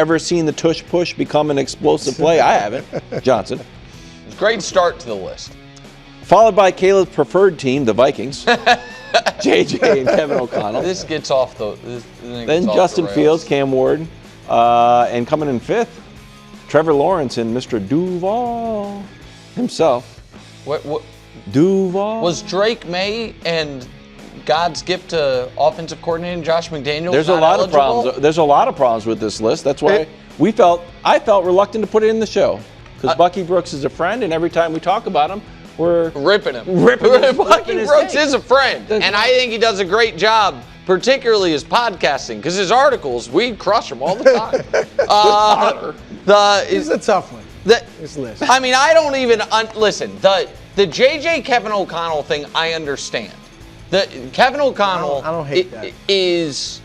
Ever seen the tush push become an explosive play? I haven't. Johnson. Great start to the list. Followed by Caleb's preferred team, the Vikings. JJ and Kevin O'Connell. This gets off the. Then Justin Fields, Cam Ward, and coming in fifth, Trevor Lawrence and Mr. Duval himself. What? Duval. Was Drake May and God's gift to offensive coordinator Josh McDaniels? There's a lot of problems. There's a lot of problems with this list. That's why I felt reluctant to put it in the show, because Bucky Brooks is a friend, and every time we talk about him, we're ripping him. Bucky Brooks is a friend, and I think he does a great job, particularly his podcasting, because his articles, we crush them all the time. This is a tough one. This list. I mean, I don't even listen. The JJ Kevin O'Connell thing, I understand. Kevin O'Connell I don't hate that. Is,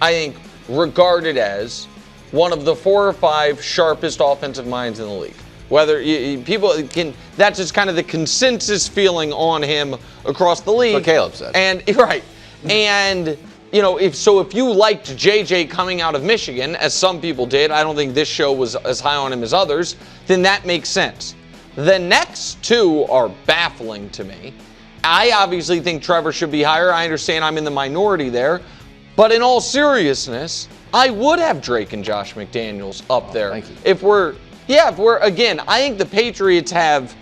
I think, regarded as one of the 4 or 5 sharpest offensive minds in the league. Whether people can, that's just kind of the consensus feeling on him across the league. What Caleb said. And right, and if you liked JJ coming out of Michigan, as some people did, I don't think this show was as high on him as others, then that makes sense. The next 2 are baffling to me. I obviously think Trevor should be higher. I understand I'm in the minority there. But in all seriousness, I would have Drake and Josh McDaniels up there. Thank you. If we're, again, I think the Patriots have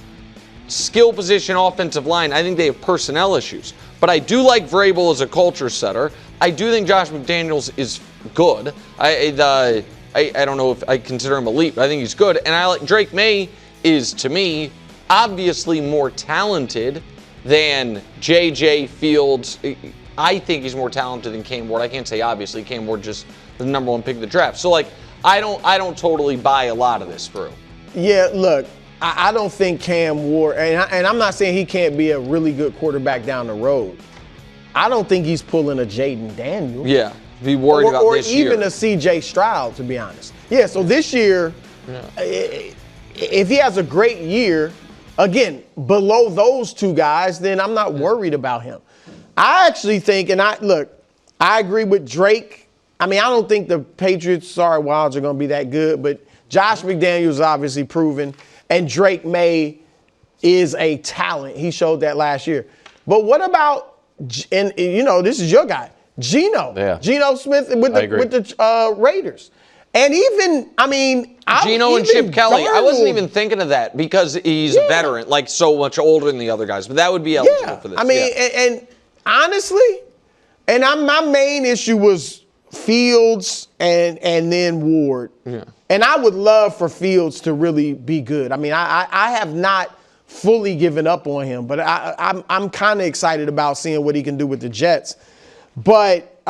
skill position offensive line. I think they have personnel issues. But I do like Vrabel as a culture setter. I do think Josh McDaniels is good. I don't know if I consider him elite, but I think he's good. And I like Drake May is, to me, obviously more talented than JJ Fields. I think he's more talented than Cam Ward. I can't say obviously. Cam Ward just the number 1 pick of the draft. So I don't totally buy a lot of this through. Yeah, look, I don't think Cam Ward, and I'm not saying he can't be a really good quarterback down the road. I don't think he's pulling a Jaden Daniels. Yeah, be worried about this year. Or even a C.J. Stroud, to be honest. Yeah, so this year, if he has a great year, again, below those 2 guys, then I'm not worried about him. I actually think, I agree with Drake. I mean, I don't think the Patriots, Wildes are going to be that good, but Josh McDaniels is obviously proven, and Drake May is a talent. He showed that last year. But what about, and this is your guy, Geno. Yeah. Geno Smith with the Raiders. And even, Geno and Chip Kelly. I wasn't even thinking of that because he's a veteran, so much older than the other guys. But that would be eligible for this. And honestly, my main issue was Fields and then Ward. Yeah. And I would love for Fields to really be good. I have not fully given up on him, but I'm kind of excited about seeing what he can do with the Jets. But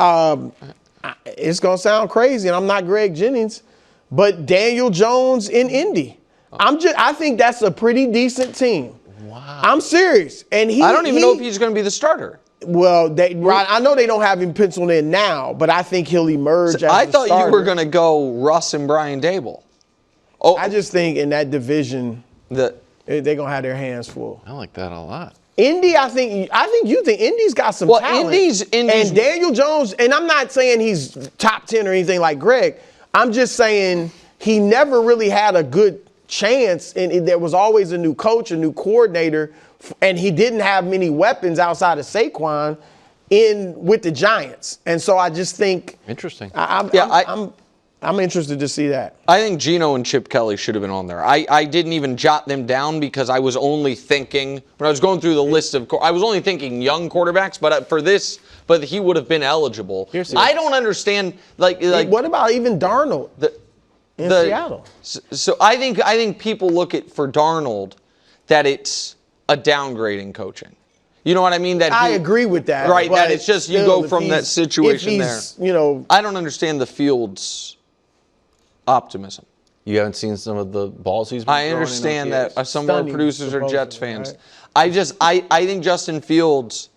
it's going to sound crazy, and I'm not Greg Jennings, but Daniel Jones in Indy. I think that's a pretty decent team. Wow. I'm serious. And I don't even know if he's going to be the starter. Well, I know they don't have him penciled in now, but I think he'll emerge as I the thought starter. You were going to go Russ and Brian Dable. Oh, I just think in that division, they're going to have their hands full. I like that a lot. Indy, I think you think Indy's got some talent. Indy's and Daniel Jones, and I'm not saying he's top 10 or anything like Greg. I'm just saying he never really had a good chance, and there was always a new coach, a new coordinator, and he didn't have many weapons outside of Saquon with the Giants. And so I just think interesting. I'm interested to see that. I think Geno and Chip Kelly should have been on there. I didn't even jot them down because I was only thinking, when I was going through the list I was only thinking young quarterbacks, but he would have been eligible. I don't understand, what about even Darnold in Seattle? So I think people look at, for Darnold, that it's a downgrade in coaching. You know what I mean? I agree with that. Right, that it's just you go from that situation there. I don't understand the Fields optimism. You haven't seen some of the balls he's been throwing. I understand that some of our producers are Jets fans. Right? I think Justin Fields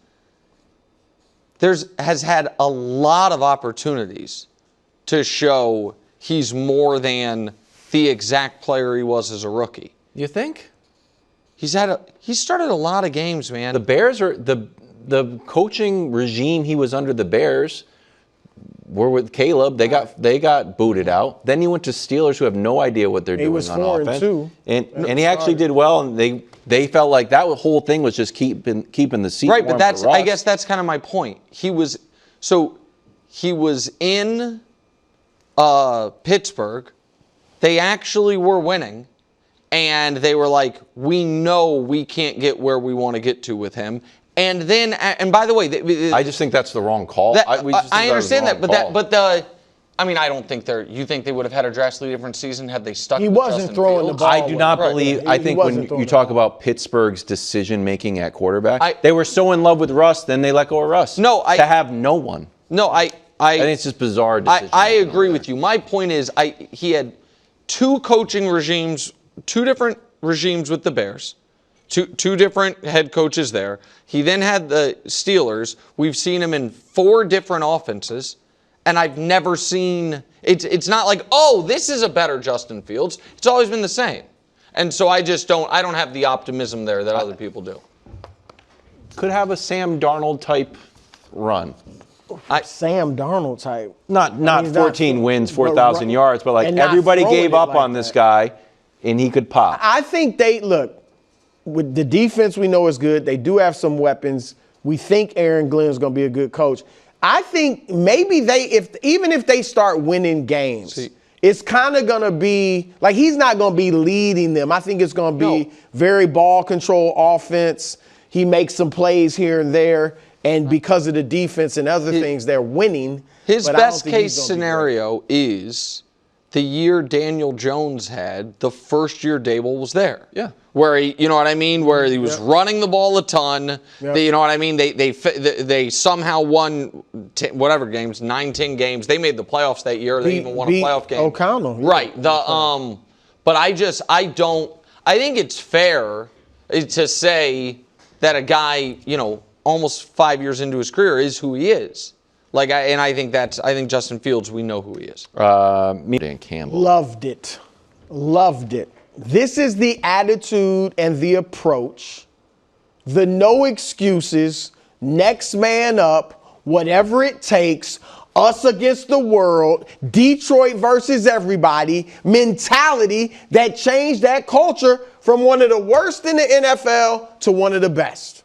has had a lot of opportunities to show he's more than the exact player he was as a rookie. You think? He started a lot of games, man. The Bears are the coaching regime he was under. The Bears were with Caleb. They got booted out. Then he went to Steelers, who have no idea what they're doing was on 4-2. And he actually did well, and they felt like that whole thing was just keeping the seat Right, warm but for Russ. I guess that's kind of my point. He was in Pittsburgh. They actually were winning, and they were like, we know we can't get where we want to get to with him. And then, and by the way, I just think that's the wrong call. I understand that, I don't think you think they would have had a drastically different season had they stuck with Justin Fields? He wasn't throwing the ball. I do not believe. I think when you talk about Pittsburgh's decision making at quarterback, they were so in love with Russ, then they let go of Russ. To have no one. No, I think it's just bizarre decision. I agree with you. My point is, he had two coaching regimes, two different regimes with the Bears. Two different head coaches there. He then had the Steelers. We've seen him in 4 different offenses, and I've never seen it's not like, oh, this is a better Justin Fields. It's always been the same. And so I don't have the optimism there that other people do. Could have a Sam Darnold type run. Sam Darnold type. Not 14 wins, 4,000 yards, but like everybody gave up on this guy, and he could pop. I think with the defense we know is good. They do have some weapons. We think Aaron Glenn is going to be a good coach. I think maybe even if they start winning games, it's kind of going to be like he's not going to be leading them. I think it's going to be very ball control offense. He makes some plays here and there, and because of the defense and other things, they're winning. His best case scenario is the year Daniel Jones had, the first year Dable was there. Yeah. Where he, you know what I mean? Where he was running the ball a ton. Yep. You know what I mean? They somehow won 9-10 games. They made the playoffs that year. They even won a playoff game. O'Connell. Right. But I think it's fair to say that a guy, almost 5 years into his career is who he is. I think Justin Fields, we know who he is. Me and Campbell. Loved it. This is the attitude and the approach. The no excuses, next man up, whatever it takes, us against the world, Detroit versus everybody mentality that changed that culture from one of the worst in the NFL to one of the best.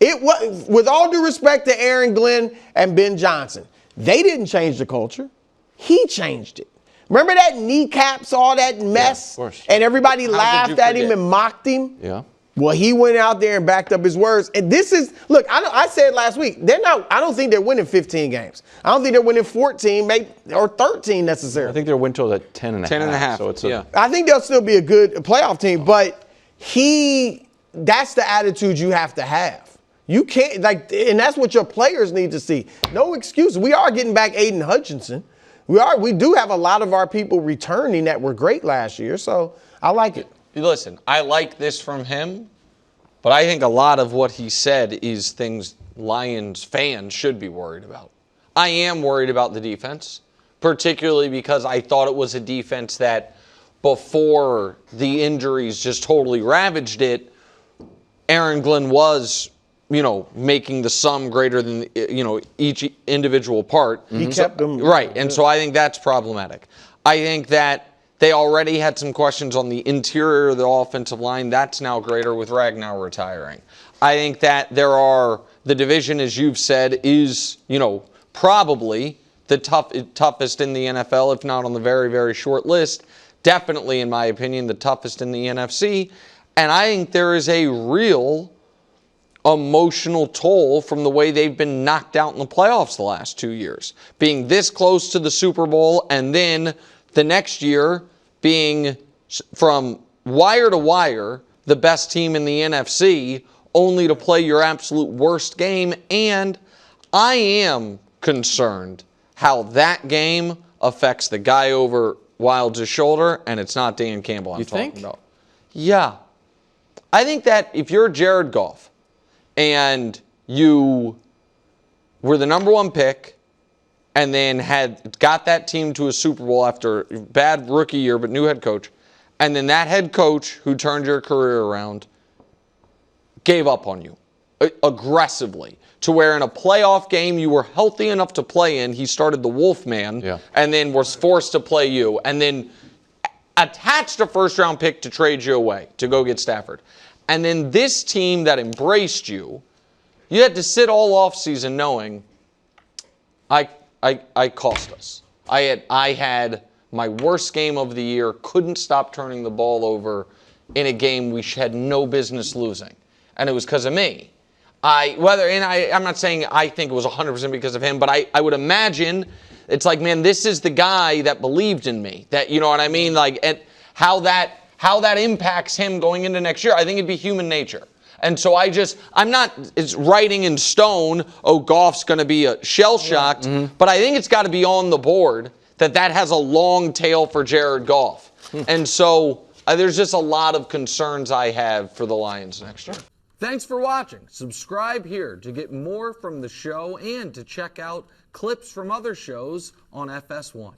It was, with all due respect to Aaron Glenn and Ben Johnson, they didn't change the culture. He changed it. Remember that kneecaps, all that mess? Yeah, of course. And everybody laughed at him and mocked him? Yeah. Well, he went out there and backed up his words. And this is, look, I said last week, I don't think they're winning 15 games. I don't think they're winning 14 maybe, or 13 necessarily. I think their win total is at 10.5. 10.5. So it's I think they'll still be a good playoff team, but that's the attitude you have to have. You can't, and that's what your players need to see. No excuse. We are getting back Aiden Hutchinson. We do have a lot of our people returning that were great last year, so I like it. Listen, I like this from him, but I think a lot of what he said is things Lions fans should be worried about. I am worried about the defense, particularly because I thought it was a defense that before the injuries just totally ravaged it, Aaron Glenn was, making the sum greater than, each individual part. He kept them. Right, and so I think that's problematic. I think that they already had some questions on the interior of the offensive line. That's now greater with Ragnow retiring. I think that the division, as you've said, is, probably the toughest in the NFL, if not on the very, very short list. Definitely, in my opinion, the toughest in the NFC. And I think there is a real emotional toll from the way they've been knocked out in the playoffs the last 2 years. Being this close to the Super Bowl and then the next year being from wire to wire the best team in the NFC, only to play your absolute worst game. And I am concerned how that game affects the guy over Wildes' shoulder, and it's not Dan Campbell I'm talking about. Yeah. I think that if you're Jared Goff and you were the number 1 pick and then had got that team to a Super Bowl after a bad rookie year but new head coach, and then that head coach who turned your career around gave up on you aggressively, to where in a playoff game you were healthy enough to play in, he started the Wolfman, and then was forced to play you, and then attached a first-round pick to trade you away to go get Stafford. And then this team that embraced you, you had to sit all offseason knowing I cost us. I had my worst game of the year, couldn't stop turning the ball over in a game we had no business losing. And it was because of me. I'm not saying I think it was 100% because of him, but I would imagine it's like, man, this is the guy that believed in me. That, you know what I mean? Like, and how that impacts him going into next year. I think it'd be human nature. And so it's writing in stone, oh, Goff's going to be shell-shocked, but I think it's got to be on the board that has a long tail for Jared Goff. And so there's just a lot of concerns I have for the Lions next year. Thanks for watching. Subscribe here to get more from the show and to check out clips from other shows on FS1.